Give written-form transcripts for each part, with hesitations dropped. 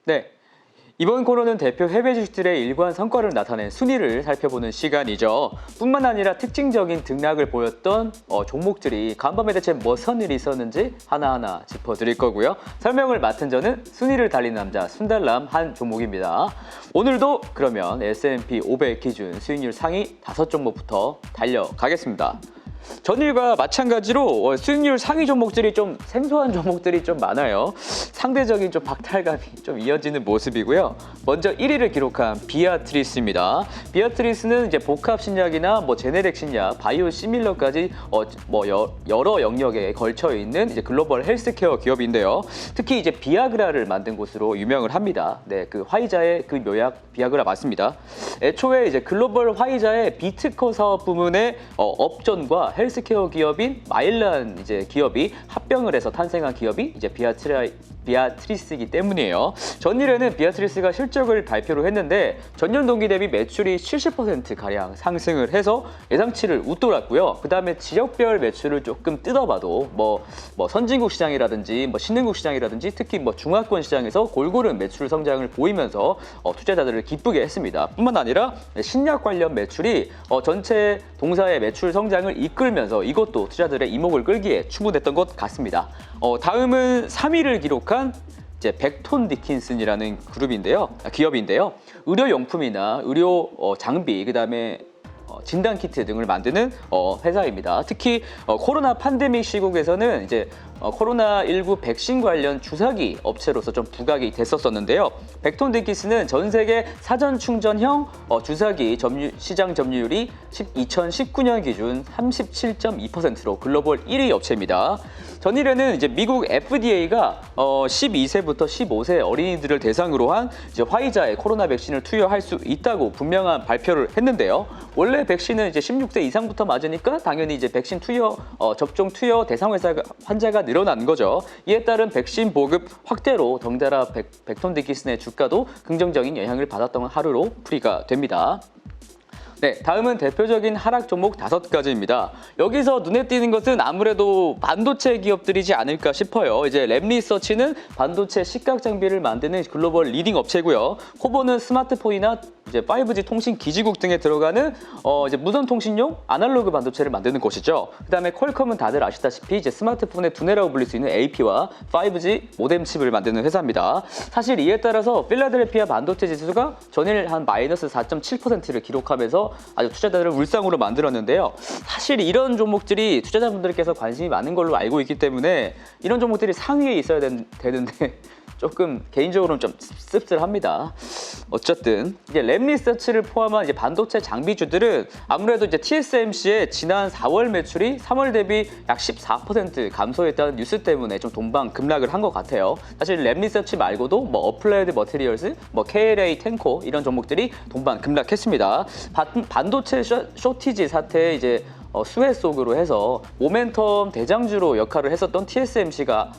네. 이번 코너는 대표 해외 주식들의 일관 성과를 나타낸 순위를 살펴보는 시간이죠. 뿐만 아니라 특징적인 등락을 보였던 종목들이 간밤에 대체 무슨 일이 있었는지 하나하나 짚어드릴 거고요. 설명을 맡은 저는 순위를 달리는 남자 순달람 한 종목입니다. 오늘도 그러면 S&P 500 기준 수익률 상위 5종목부터 달려가겠습니다. 전일과 마찬가지로 수익률 상위 종목들이 좀 생소한 종목들이 좀 많아요. 상대적인 좀 박탈감이 좀 이어지는 모습이고요. 먼저 1위를 기록한 비아트리스입니다. 비아트리스는 이제 복합 신약이나 제네릭 신약, 바이오 시밀러까지 여러 영역에 걸쳐 있는 이제 글로벌 헬스케어 기업인데요. 특히 이제 비아그라를 만든 곳으로 유명을 합니다. 네, 그 화이자의 그 묘약 비아그라 맞습니다. 애초에 이제 글로벌 화이자의 비특허 사업 부문의 업전과 헬스케어 기업인 마일란 이제 기업이 합병을 해서 탄생한 기업이 이제 비아트리스이기 때문이에요. 전일에는 비아트리스가 실적을 발표를 했는데 전년 동기 대비 매출이 70% 가량 상승을 해서 예상치를 웃돌았고요. 그 다음에 지역별 매출을 조금 뜯어봐도 선진국 시장이라든지 신흥국 시장이라든지 특히 중화권 시장에서 골고루 매출 성장을 보이면서 투자자들을 기쁘게 했습니다. 뿐만 아니라 신약 관련 매출이 전체 동사의 매출 성장을 이끌면서 이것도 투자들의 이목을 끌기에 충분했던 것 같습니다. 다음은 3위를 기록한 이제 벡톤 디킨슨이라는 기업인데요. 의료용품이나 의료 장비, 그다음에 진단 키트 등을 만드는 회사입니다. 특히 코로나 팬데믹 시국에서는 이제 코로나19 백신 관련 주사기 업체로서 좀 부각이 됐었는데요. 벡톤 디킨슨은 전 세계 사전 충전형 주사기 시장 점유율이 2019년 기준 37.2%로 글로벌 1위 업체입니다. 전일에는 이제 미국 FDA가 12세부터 15세 어린이들을 대상으로 한 이제 화이자의 코로나 백신을 투여할 수 있다고 분명한 발표를 했는데요. 원래 백신은 이제 16세 이상부터 맞으니까 당연히 이제 백신 접종 투여 대상 환자가 늘어난 거죠. 이에 따른 백신 보급 확대로 덩달아 벡톤 디킨슨의 주가도 긍정적인 영향을 받았던 하루로 풀이가 됩니다. 네, 다음은 대표적인 하락 종목 5가지입니다. 여기서 눈에 띄는 것은 아무래도 반도체 기업들이지 않을까 싶어요. 이제 랩리서치는 반도체 식각 장비를 만드는 글로벌 리딩 업체고요. 코보는 스마트폰이나 이제 5G 통신 기지국 등에 들어가는 이제 무선 통신용 아날로그 반도체를 만드는 곳이죠. 그다음에 퀄컴은 다들 아시다시피 이제 스마트폰의 두뇌라고 불릴 수 있는 AP와 5G 모뎀 칩을 만드는 회사입니다. 사실 이에 따라서 필라델피아 반도체 지수가 전일 한 마이너스 4.7%를 기록하면서 아주 투자자들을 울상으로 만들었는데요. 사실 이런 종목들이 투자자분들께서 관심이 많은 걸로 알고 있기 때문에 이런 종목들이 상위에 있어야 되는데 조금 개인적으로는 좀 씁쓸합니다. 어쨌든 이제 랩리서치를 포함한 이제 반도체 장비주들은 아무래도 이제 TSMC의 지난 4월 매출이 3월 대비 약 14% 감소했다는 뉴스 때문에 좀 동방급락을 한 것 같아요. 사실 랩리서치 말고도 어플라이드 머티리얼스, KLA 텐코 이런 종목들이 동방급락했습니다. 반도체 쇼티지 사태에 이제 수혜 속으로 해서 모멘텀 대장주로 역할을 했었던 TSMC가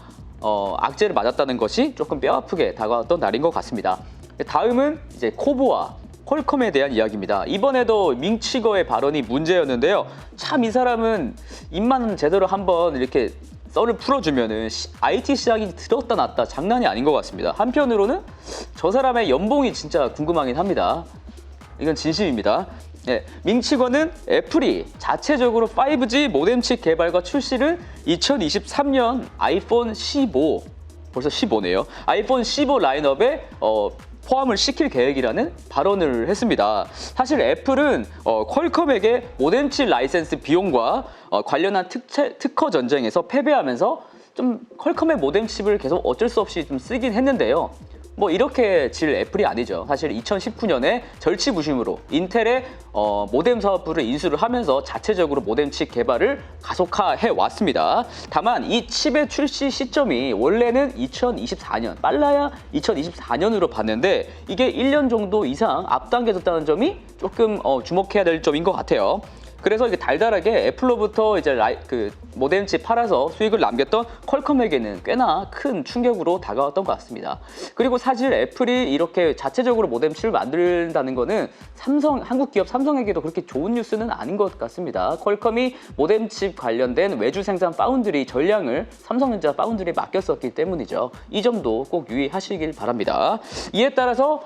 악재를 맞았다는 것이 조금 뼈아프게 다가왔던 날인 것 같습니다. 다음은 이제 코보와 퀄컴에 대한 이야기입니다. 이번에도 밍치거의 발언이 문제였는데요. 참 이 사람은 입만 제대로 한번 이렇게 썰을 풀어주면은 IT 시장이 들었다 놨다 장난이 아닌 것 같습니다. 한편으로는 저 사람의 연봉이 진짜 궁금하긴 합니다. 이건 진심입니다. 네, 밍치거는 애플이 자체적으로 5G 모뎀칩 개발과 출시를 2023년 아이폰 15, 벌써 15네요. 아이폰 15 라인업에 포함을 시킬 계획이라는 발언을 했습니다. 사실 애플은 퀄컴에게 모뎀칩 라이센스 비용과 관련한 특허 전쟁에서 패배하면서 좀 퀄컴의 모뎀칩을 계속 어쩔 수 없이 좀 쓰긴 했는데요. 이렇게 질 애플이 아니죠. 사실 2019년에 절치부심으로 인텔의 모뎀 사업부를 인수를 하면서 자체적으로 모뎀칩 개발을 가속화해 왔습니다. 다만 이 칩의 출시 시점이 원래는 2024년, 빨라야 2024년으로 봤는데 이게 1년 정도 이상 앞당겨졌다는 점이 조금 주목해야 될 점인 것 같아요. 그래서 이게 달달하게 애플로부터 이제 그 모뎀칩 팔아서 수익을 남겼던 퀄컴에게는 꽤나 큰 충격으로 다가왔던 것 같습니다. 그리고 사실 애플이 이렇게 자체적으로 모뎀칩을 만든다는 거는 한국 기업 삼성에게도 그렇게 좋은 뉴스는 아닌 것 같습니다. 퀄컴이 모뎀칩 관련된 외주 생산 파운드리 전량을 삼성전자 파운드리에 맡겼었기 때문이죠. 이 점도 꼭 유의하시길 바랍니다. 이에 따라서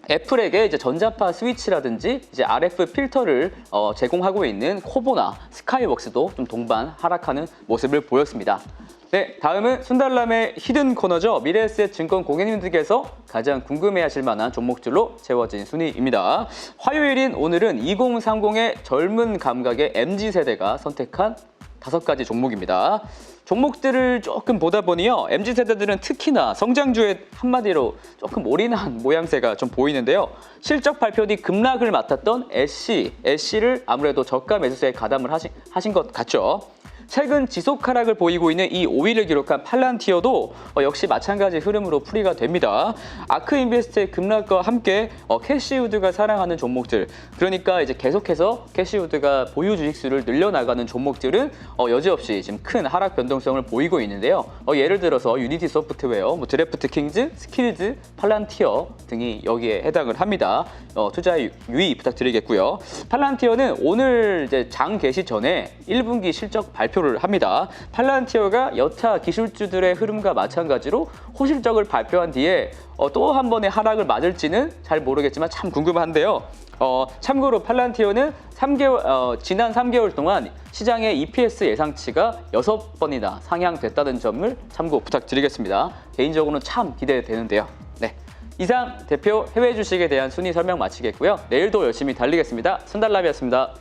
애플에게 이제 전자파 스위치라든지 이제 RF 필터를 제공하고 있는 코보나 스카이웍스도 좀 동반 하락하는 모습을 보였습니다. 네, 다음은 순달람의 히든 코너죠. 미래에셋 증권 고객님들께서 가장 궁금해하실 만한 종목들로 채워진 순위입니다. 화요일인 오늘은 2030의 젊은 감각의 MZ세대가 선택한 5가지 종목입니다. 종목들을 조금 보다 보니요, MZ세대들은 특히나 성장주에 한마디로 조금 올인한 모양새가 좀 보이는데요. 실적 발표 뒤 급락을 맡았던 애쉬를 아무래도 저가 매수세에 가담을 하신 것 같죠. 최근 지속 하락을 보이고 있는 이 5위를 기록한 팔란티어도 역시 마찬가지 흐름으로 풀이가 됩니다. 아크인베스트의 급락과 함께 캐시우드가 사랑하는 종목들, 그러니까 이제 계속해서 캐시우드가 보유 주식수를 늘려나가는 종목들은 여지없이 지금 큰 하락 변동성을 보이고 있는데요. 예를 들어서 유니티 소프트웨어, 드래프트 킹즈, 스킬즈, 팔란티어 등이 여기에 해당을 합니다. 투자 유의 부탁드리겠고요. 팔란티어는 오늘 이제 장 개시 전에 1분기 실적 발표를 합니다. 팔란티어가 여타 기술주들의 흐름과 마찬가지로 호실적을 발표한 뒤에 또 한 번의 하락을 맞을지는 잘 모르겠지만 참 궁금한데요. 참고로 팔란티어는 지난 3개월 동안 시장의 EPS 예상치가 6번이나 상향됐다는 점을 참고 부탁드리겠습니다. 개인적으로는 참 기대되는데요. 네, 이상 대표 해외 주식에 대한 순위 설명 마치겠고요. 내일도 열심히 달리겠습니다. 손달랍이었습니다.